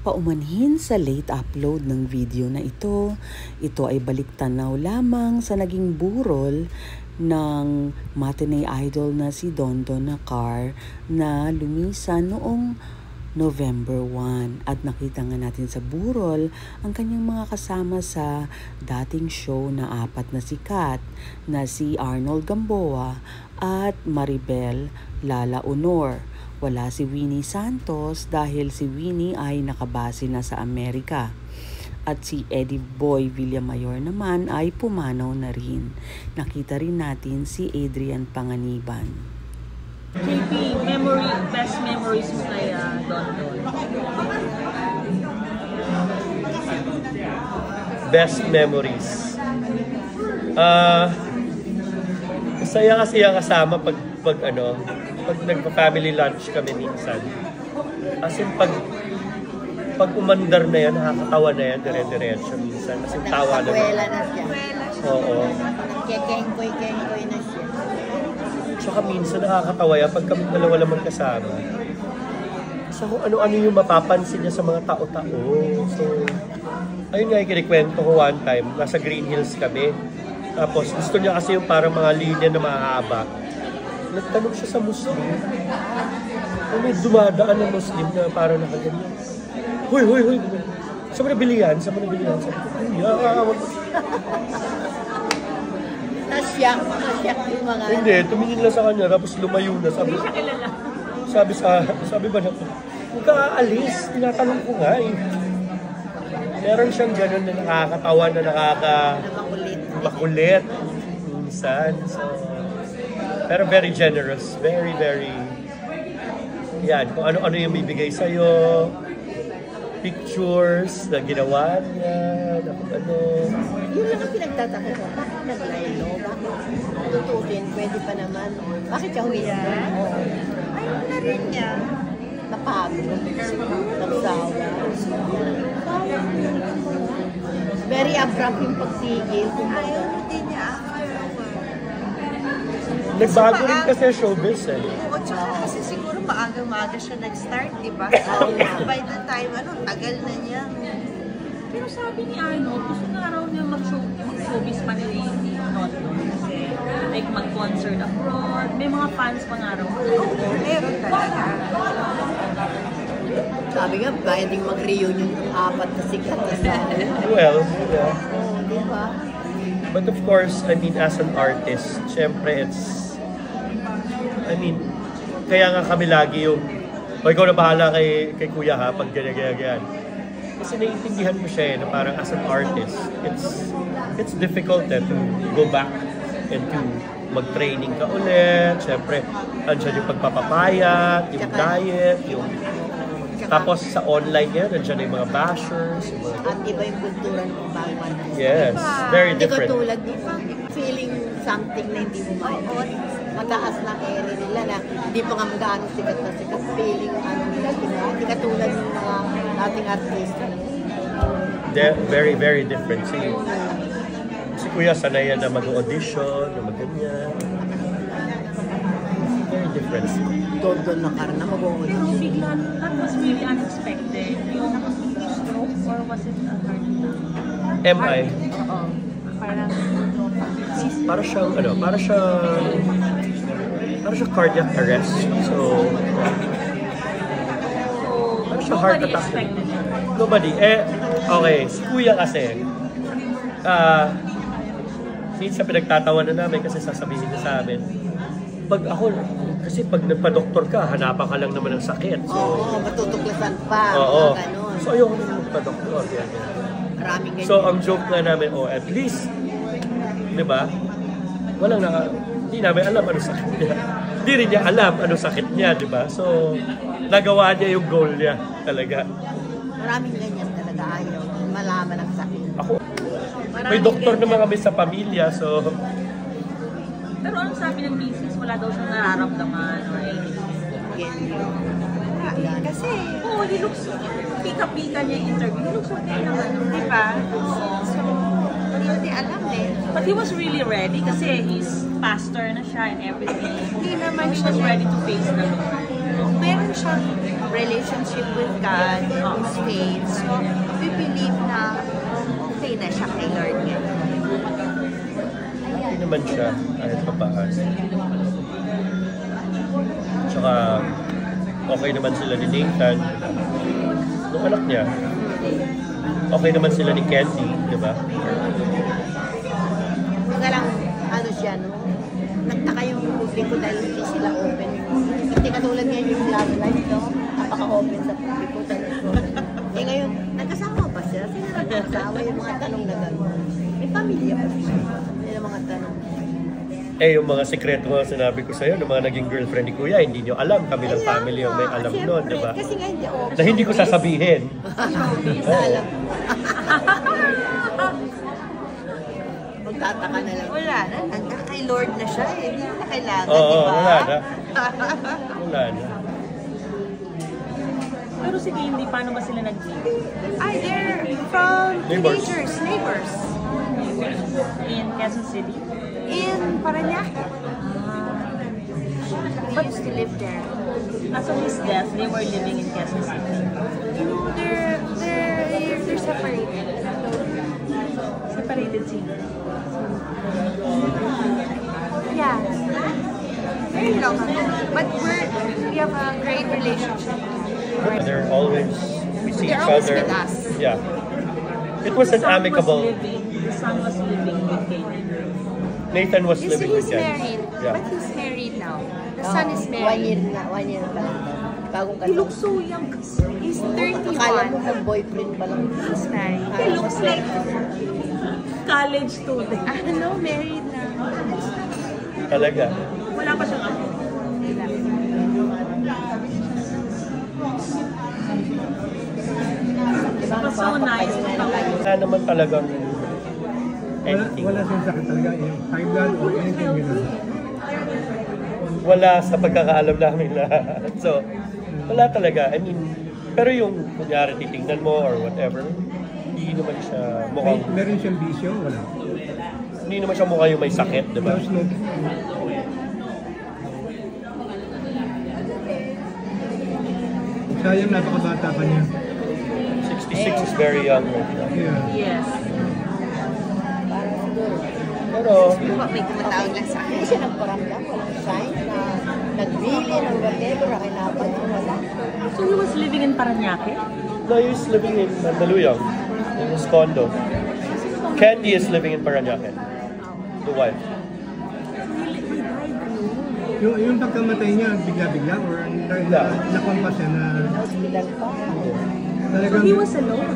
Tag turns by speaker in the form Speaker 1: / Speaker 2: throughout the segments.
Speaker 1: Paumanhin sa late upload ng video na ito ay baliktanaw lamang sa naging burol ng matinee idol na si Dondon Nacar na lumisan noong November 1. At nakita nga natin sa burol ang kanyang mga kasama sa dating show na apat na sikat na si Arnold Gamboa at Maribel Lala Honor. Wala si Winnie Santos dahil si Winnie ay nakabase na sa Amerika. At si Eddie Boy Villamayor naman ay pumanaw na rin. Nakita rin natin si Adrian Panganiban.
Speaker 2: JP, best memories mo kay Dondon?
Speaker 3: Best memories. Masaya kasi yung kasama pag nagpa-family lunch kami minsan. As in, pag umandar na yan, nakakatawa na yan, dire-diretso minsan. Kasi tawa na yan.
Speaker 4: Na siya.
Speaker 3: Oo.
Speaker 4: Nagkekengkoy na siya.
Speaker 3: Tsaka minsan nakakatawa yan pag kami dalawa lang magkasama. So kung ano-ano yung mapapansin niya sa mga tao-tao. So, ayun nga yung kinikwento ko one time. Nasa Green Hills kami. Tapos gusto niya kasi yung parang mga linya na mahaba. Nagtanong siya sa Muslim. May dumadaan ng Muslim na parang nakaganyan. Hoy! Saan mo nabili yan? Sabi ko,
Speaker 4: Nasyak yung mga...
Speaker 3: Hindi, tumingin lang sa kanya, tapos lumayo na. Sabi ba na, huwag ka aalis. Tinatanong ko nga eh. Meron siyang gano'n na nakakatawa na makulit. Minsan. So, pero very generous. Very, very... Yan, kung ano-ano yung bibigay sa'yo. Pictures na ginawa niya. Ano.
Speaker 4: Yun lang ang pinagtataka ko. Bakit nag-lilo? Bakit tututin? Pwede pa naman. Bakit siya humiyak?
Speaker 2: Ayaw na rin niya.
Speaker 4: Napagod. Nagsawa. Very abrupt yung pagsigil.
Speaker 2: Ayaw din niya.
Speaker 3: Nagbago rin kasi showbiz eh.
Speaker 2: Oo, tsaka kasi siguro maaga-maaga siya nag-start, di ba? By the time, tagal na niya. Pero sabi ni Arnold, gusto na raw niya mag-showbiz pa ni Dondon. Kasi like mag-concert abroad. May mga fans pa nga raw. Oo, meron talaga.
Speaker 4: Sabi nga, pwedeng mag-reunion ng apat na sikat na sa...
Speaker 3: Well, yeah.
Speaker 4: Oo, di ba?
Speaker 3: But of course, I mean, as an artist, syempre kaya nga kami lagi yung, ikaw na bahala kay Kuya ha, pag ganyan. Kasi naiintindihan mo siya na parang as an artist, it's difficult to go back and to mag-training ka ulit. Syempre, andyan yung pagpapapayat, yung diet, yung... Tapos sa online yan, nandiyan yung mga bashers.
Speaker 4: At iba yung kultura ng bawat.
Speaker 3: Yes, very different.
Speaker 4: Hindi ko tulad nung feeling something na hindi mo maiot. Mataas na ere nila na hindi pa nga magano sikat na sikat. Feeling nila sila. Hindi ka tulad ng mga dating artista.
Speaker 3: Very, very different. Si Kuya sanay yan na mag-audition, na mag-ganyan. Very different.
Speaker 4: Dondon Nacar na mag-audition.
Speaker 2: Pero bigla, that was really unexpected. Yung stroke or was it a heart attack?
Speaker 3: MI.
Speaker 2: Oo.
Speaker 3: Para siyang cardiac arrest. So, para siyang heart
Speaker 2: nobody
Speaker 3: attack.
Speaker 2: expected it.
Speaker 3: Nobody. Okay, si Kuya kasi, minsan pinagtatawanan namin kasi sasabihin niya sa amin, pag nagpa-doktor ka, hanapan ka lang naman ng sakit. So,
Speaker 4: Oo, matutuklasan pa.
Speaker 3: Oo.
Speaker 4: Ganun.
Speaker 3: So, ayoko na magpa-doktor.
Speaker 4: Maraming ganyan.
Speaker 3: So, ang joke nga namin, at least, di ba? Hindi namin alam ano sakit niya. Hindi rin niya alam ano sakit niya, di ba? So, nagawa niya yung goal niya talaga.
Speaker 4: Maraming ganyan talaga ayaw. Malaman ang sakit.
Speaker 3: Ako, may doktor naman kami sa pamilya, so...
Speaker 2: Pero anong sabi ng misis? Wala daw siyang nararamdaman or anything.
Speaker 4: Kasi,
Speaker 2: Pika-pika niya yung interview. He looks okay naman, di ba? So, hindi alam eh.
Speaker 5: But he was really ready kasi he's pastor na siya and everything.
Speaker 2: Hindi naman
Speaker 5: He
Speaker 2: siya
Speaker 5: was ready to face the Lord.
Speaker 2: Meron siyang relationship with God, his faith. So, we believe na okay na siya kay Lord ngayon.
Speaker 3: Hindi naman siya kahit papaas. Tsaka, okay naman sila ni Nathan, nung anak niya. Okay naman sila ni Candy, di ba?
Speaker 4: Kaya lang, ano siya, no? Nagtaka yung publiko dahil hindi sila open. Hindi katulad ngayon yung last life, no? Napaka-open sa publiko talaga. Eh ngayon, nagkasama ba siya? Sino nagkasama yung mga tanong na gano'n? May pamilya pa siya. Yun ang mga tanong.
Speaker 3: Eh, yung mga sekreto nga sinabi ko sa'yo, ng mga naging girlfriend ni Kuya, hindi nyo alam. Kami ng family yung may alam nun, di ba?
Speaker 4: Kasi nga hindi open.
Speaker 3: Na hindi ko sasabihin.
Speaker 4: Alam. Magtataka na lang.
Speaker 2: Wala na, hanggang kay Lord na siya eh. Hindi na kailangan,
Speaker 3: Oo,
Speaker 2: di ba?
Speaker 3: wala na. Wala na.
Speaker 5: Pero si Candy, paano ba sila nag-meet?
Speaker 2: Ay, they're from
Speaker 3: Neighbors.
Speaker 2: neighbors.
Speaker 5: In Quezon City?
Speaker 2: In Parañaque. But used to live there.
Speaker 5: As of his death, they were living in Quezon City.
Speaker 2: No, they're separated.
Speaker 5: Separated sila.
Speaker 2: Yeah. Very long ago. But we have a great relationship.
Speaker 3: They're always, we see
Speaker 2: They're
Speaker 3: each
Speaker 2: always
Speaker 3: other.
Speaker 2: with us.
Speaker 3: Yeah. It was an amicable,
Speaker 5: The son was living with Candy.
Speaker 3: Nathan was
Speaker 2: He's
Speaker 3: living with Jen.
Speaker 2: married.
Speaker 3: Yeah.
Speaker 2: But he's married now. The son is
Speaker 4: 1 year
Speaker 2: married.
Speaker 4: na, 1 year pa lang. Bagong
Speaker 5: He
Speaker 4: kasal.
Speaker 5: looks so young kasi.
Speaker 2: He's
Speaker 4: Akala mo
Speaker 2: 31.
Speaker 4: mag-boyfriend pa lang.
Speaker 2: He's married.
Speaker 5: He looks like college student.
Speaker 2: No, married na.
Speaker 3: Talaga.
Speaker 5: Wala pa siyang ako.
Speaker 4: Diba?
Speaker 5: It was so nice.
Speaker 3: Wala naman talagang anything.
Speaker 6: Wala siyang sakit talaga, high blood or anything gano'n.
Speaker 3: Wala sa pagkakaalam namin lahat. So, wala talaga. I mean, pero yung kunyari titingnan mo or whatever, hindi naman siya mukhang,
Speaker 6: Meron siyang bisyo? Wala.
Speaker 3: hindi naman siya mukhang yung may sakit, di ba?
Speaker 6: No smoke. Sayang, napakabata pa niya.
Speaker 3: 66 is very young right now.
Speaker 6: Yeah.
Speaker 5: Yes.
Speaker 4: Parang siguro.
Speaker 3: Pero,
Speaker 2: May tumatawag lang sa akin.
Speaker 4: Hindi siya nagparamdam. Walang sign na nagbili ng whatever. Nakinapan ng wala.
Speaker 5: So he was living in Parañaque?
Speaker 3: no, he's living in Mandaluyong, in his condo. Candy is living in Parañaque, the wife.
Speaker 6: Yung pagkamatay niya, bigla-bigla or nakompas siya na
Speaker 4: Hospital pa.
Speaker 5: So
Speaker 6: talagang
Speaker 5: he was alone.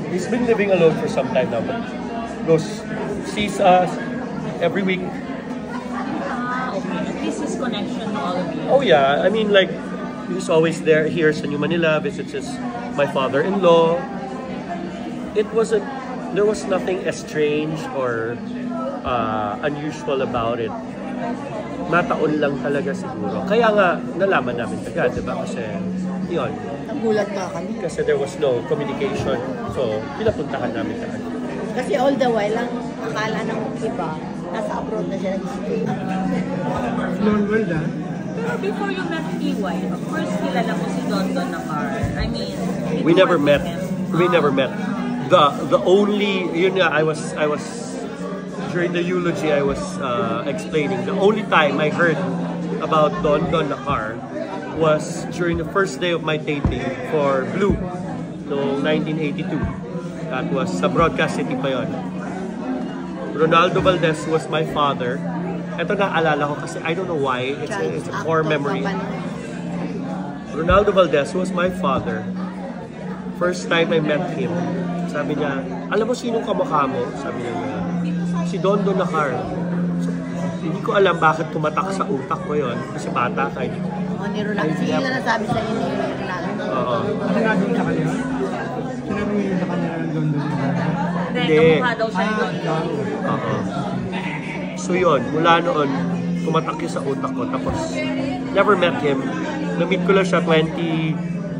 Speaker 3: He's been living alone for some time now, but sees us every week.
Speaker 5: Okay. At least his connection to all of you.
Speaker 3: Oh yeah, I mean like, he's always there here sa New Manila, visits my father-in-law. There was nothing estranged or unusual about it. Mataon lang talaga siguro. Kaya nga, nalaman namin agad, di ba? Kasi, yun.
Speaker 4: Nagulat nga kami.
Speaker 3: Kasi there was no communication. So, pinapuntahan namin agad.
Speaker 4: Kasi all the while, ang akala ng iba, nasa abroad na siya nag-stay.
Speaker 6: small world ah.
Speaker 5: Pero before you met EY, of course, kilala mo si Don Nacar. I mean,
Speaker 3: We
Speaker 5: you
Speaker 3: never met.
Speaker 5: worked with him.
Speaker 3: We never met. The only, yun nga, I was during the eulogy I was explaining, the only time I heard about Don Nacar was during the first day of my taping for Blue, noong 1982. That was sa Broadcast City pa yun. Ronaldo Valdez was my father. Ito naalala ko kasi I don't know why, it's a core memory. Ronaldo Valdez was my father. First time I met him, sabi niya, alam mo sinong kamukha mo? Sabi niya, si Don Nacar. So, hindi ko alam bakit tumatak sa utak ko yon kasi bata ka.
Speaker 4: Ni Ronaldo. Sige na nasabi sa inyo ni Ronaldo.
Speaker 3: Oo.
Speaker 6: Sinabi mo sa kanya? Sinabi mo yun sa kanya ng London.
Speaker 5: Then,
Speaker 3: Hindi.
Speaker 5: kamukha daw siya ni Don.
Speaker 3: Oo. So yun, mula noon, tumatak yun sa utak ko. Tapos, never met him. Na-meet ko lang siya when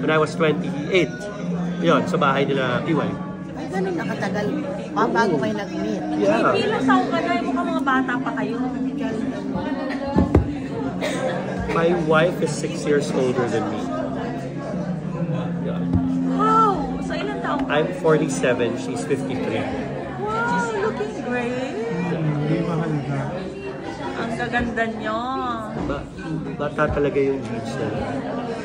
Speaker 3: I was 28. Yun, sa bahay nila Iway.
Speaker 4: ganun nakatagal. Bago kayo nag-meet.
Speaker 3: Yeah.
Speaker 5: Ilang taon ka na, mukhang mga bata pa kayo.
Speaker 3: My wife is 6 years older than me. Yeah.
Speaker 5: Wow! So ilang taon ka?
Speaker 3: I'm 47, she's 53.
Speaker 5: Wow! Looking great!
Speaker 6: Hindi mahalaga.
Speaker 5: Ang gaganda nyo.
Speaker 3: Bata talaga yung genes nila.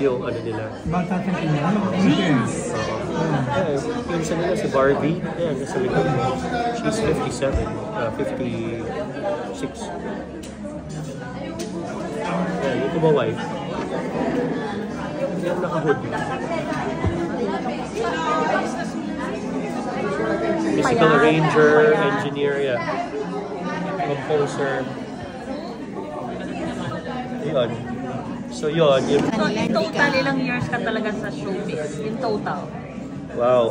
Speaker 3: Yung ano nila.
Speaker 6: Bata sa inyo. Ano? Jeans.
Speaker 3: Pinsan nila si Barbie. Ayan, nasa likod. She's 57. 56. Ayan, yung my wife. Ayan, naka-hood. Musical arranger, engineer, yeah. Composer. Yun. So yun.
Speaker 5: So in total, ilang years ka talaga sa showbiz? In total?
Speaker 3: Wow.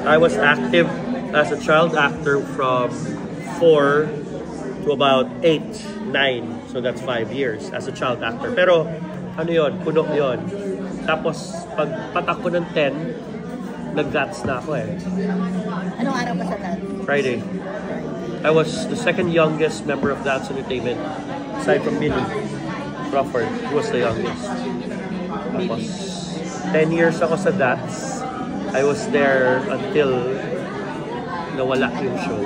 Speaker 3: I was active as a child actor from 4 to about 8, 9. So that's 5 years as a child actor. Pero ano yun? Puno yun. Tapos pag patak ko ng 10, nag-GATS na ako eh.
Speaker 4: Anong araw pa sa dati?
Speaker 3: Friday. I was the second youngest member of GATS Entertainment, aside from Billy Crawford, who was the youngest. Tapos 10 years ako sa GATS. I was there until nawala yung show.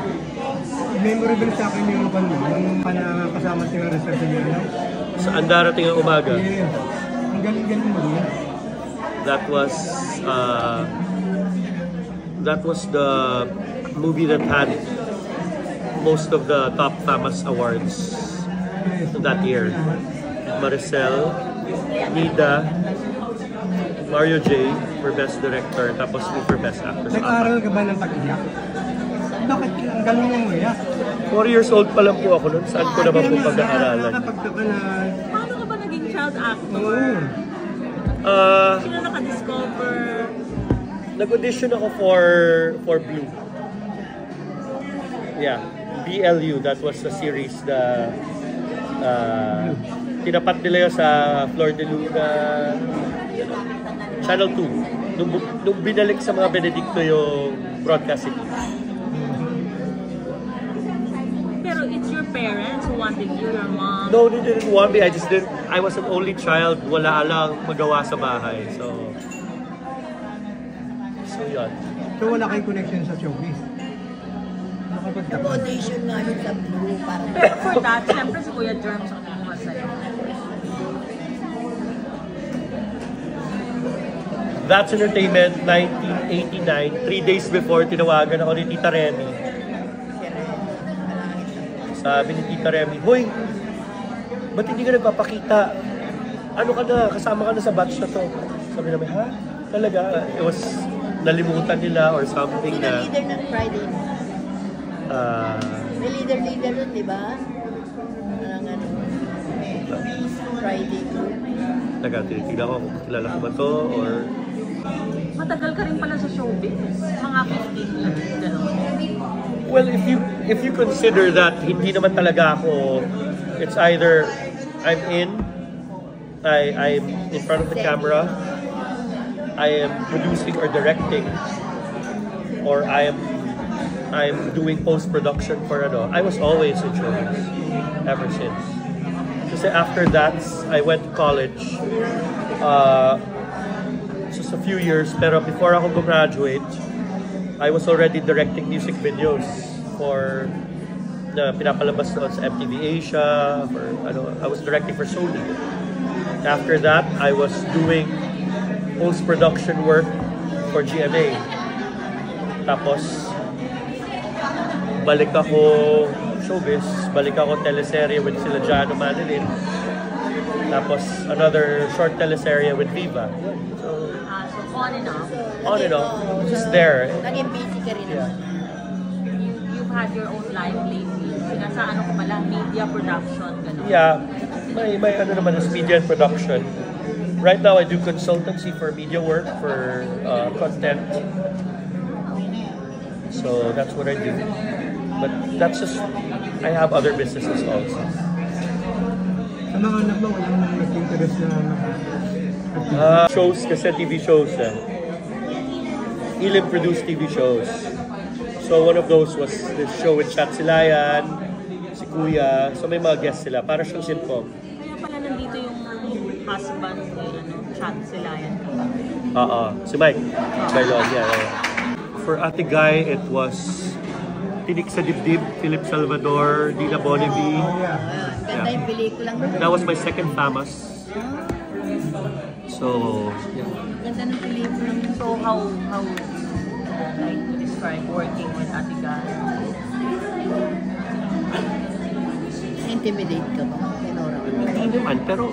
Speaker 6: Memorable sa akin yung nung kasama si Maricel sa niya.
Speaker 3: Saan darating ang umaga?
Speaker 6: Yes. Ang galing-galing mo rin.
Speaker 3: That was the movie that had most of the top FAMAS awards that year. Maricel, Nida, Mario J. for Best Director, tapos me for Best Actor.
Speaker 6: Nag-aaral ka ba ng pag-iyak? Bakit ang galing mo iyak?
Speaker 3: 4 years old pa lang po ako nun. Saan ko naman po pag-aaralan?
Speaker 6: Nakapagtaka na...
Speaker 5: Paano ka ba naging child actor?
Speaker 6: Oo.
Speaker 5: Sino naka-discover?
Speaker 3: Nag-audition ako for Blue. Yeah, BLU. That was the series na tinapat nila yun sa Flor de Luna, Channel 2. Nung binalik sa mga Benedicto yung broadcasting.
Speaker 5: Pero it's your parents who wanted you, your mom.
Speaker 3: No, they didn't want me. I was an only child. Wala lang magawa sa bahay. So yun.
Speaker 6: So wala kayong connection sa showbiz? Nakapagtaka.
Speaker 4: Nag-audition nga yun sa Blue para...
Speaker 5: Pero for that, siyempre si Kuya Germs ang kumuha sa'yo.
Speaker 3: That's Entertainment, 1989. 3 days before, tinawagan ako ni Tita Remy. Sabi ni Tita Remy, "Hoy, ba't hindi ka nagpapakita? Ano ka na? Kasama ka na sa batch na to." Sabi namin, "Ha? Talaga?" It was nalimutan nila or something
Speaker 4: Sino
Speaker 3: na...
Speaker 4: leader ng Friday? May leader nun, di ba? Parang ano, Friday group.
Speaker 3: Taga, tinitignan ko kung kilala ko ba to or...
Speaker 5: Matagal ka rin pala sa showbiz. Mga 15 years, gano'n.
Speaker 3: Well, if you consider that hindi naman talaga ako, it's either I'm in front of the camera, I am producing or directing, or I'm doing post-production for ano. I was always in showbiz ever since. Kasi after that, I went to college. Just a few years, pero before ako graduate, I was already directing music videos for na pinapalabas noon sa MTV Asia. I was directing for Sony. After that, I was doing post-production work for GMA. Tapos, balik ako showbiz, balik ako teleserye with sila Jano Manilin. Tapos, another short teleserye with Viva.
Speaker 5: So on and off.
Speaker 3: On and off. Just there.
Speaker 4: Naging busy ka rin naman.
Speaker 5: You've had your own life lately. Nasa ano ko pala, media production, gano'n.
Speaker 3: Yeah, may ano naman is media and production. Right now, I do consultancy for media work, for content. So that's what I do. But that's just, I have other businesses also.
Speaker 6: Sa mga anak mo, walang nag-interest na
Speaker 3: Shows kasi, TV shows. Elim produced TV shows. So one of those was the show with Chat Silayan, si Kuya. So may mga guests sila. Para siyang sitcom.
Speaker 5: Kaya pala nandito yung husband ni Chat Silayan.
Speaker 3: Si Mike. Bailon, yeah. For Ate Guy, it was Tinik sa Dibdib, Philip Salvador, Dina Bonnevie.
Speaker 4: Ganda yung pelikulang doon.
Speaker 3: That was my second FAMAS. So, yeah.
Speaker 4: Ganda ng pelikulang.
Speaker 5: So how would you like to describe working with Ate Guy?
Speaker 4: Intimidate ka ba? Kenora.
Speaker 3: Hindi naman, pero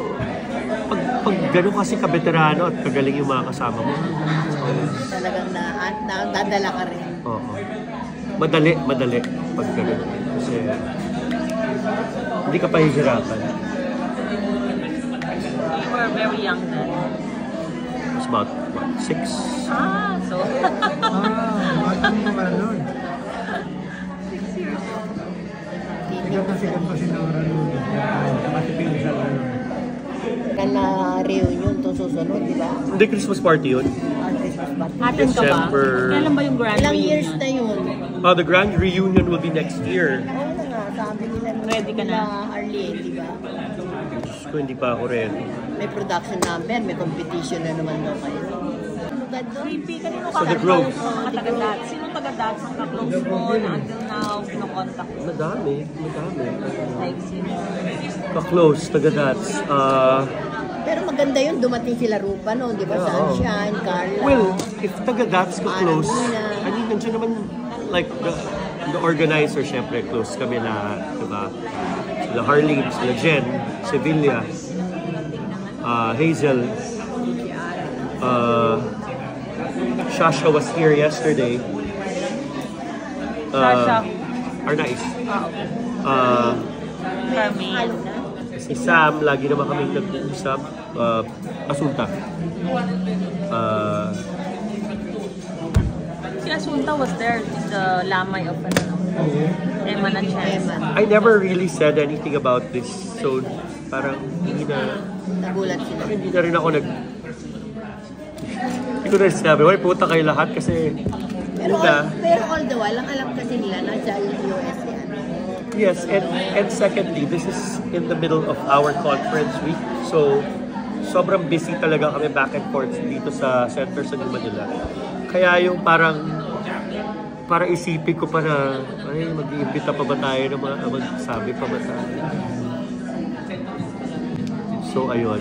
Speaker 3: pag gano'n kasi kabeterano at kagaling yung mga kasama mo.
Speaker 4: Talagang dadala ka rin.
Speaker 3: Oo. Madali pag gano'n. Kasi hindi ka pahihirapan.
Speaker 5: You were very young then.
Speaker 3: It was about, 6?
Speaker 5: So
Speaker 6: Bakit mo ka nun?
Speaker 5: 6 years.
Speaker 6: Sikat na sikat pa si Nora nun. Kasi pinsan na nun.
Speaker 4: Kala reunion itong susunod, di ba?
Speaker 3: Hindi, Christmas party yun.
Speaker 4: Christmas party.
Speaker 5: Attend ka ba?
Speaker 3: December.
Speaker 5: Kailan ba yung grand
Speaker 4: Ilang
Speaker 5: reunion?
Speaker 4: years na yun?
Speaker 3: The grand reunion will be next year.
Speaker 4: Oo na nga, sabi nila
Speaker 5: Ready ka na?
Speaker 4: Arlene, di ba?
Speaker 3: Kung hindi pa ako ready.
Speaker 4: May production number, may competition na naman daw kayo. Ano ba doon?
Speaker 5: Creepy, kanino ka
Speaker 3: So, The Grove.
Speaker 5: mga taga-dats? Sino taga-dats ang ka-close mo na until now kinokontak mo?
Speaker 3: Madami.
Speaker 5: Like sino?
Speaker 3: Pa-close, taga-dats.
Speaker 4: Pero maganda yun, dumating sila Rupa noon, di ba?
Speaker 3: Yeah,
Speaker 4: Sunshine, Carla.
Speaker 3: Well, if taga-dats ka close,
Speaker 4: Arangina.
Speaker 3: I mean, nandiyan naman, like, the organizer, syempre, close kami na, diba? Sila Harleen, sila Jen, Sevilla, Hazel, Shasha was here yesterday.
Speaker 5: Shasha.
Speaker 3: Arnaiz.
Speaker 5: Carmen.
Speaker 3: Si Sam, lagi naman kami nag-uusap. Asunta.
Speaker 5: Si Asunta was there in the lamay of Emma na Chess.
Speaker 3: I never really said anything about this. So, parang hindi na rin ako hindi ko na sinabi, "Hoy, puta kayo lahat," kasi
Speaker 4: Pero all the while, ang alam kasi nila nasa US yan.
Speaker 3: yes, and secondly, this is in the middle of our conference week. So, sobrang busy talaga kami back and forth dito sa center sa Manila. Kaya yung parang isipin ko pa na, ay, mag-iimbita pa ba tayo ng mga magsabi pa ba tayo? So, ayun.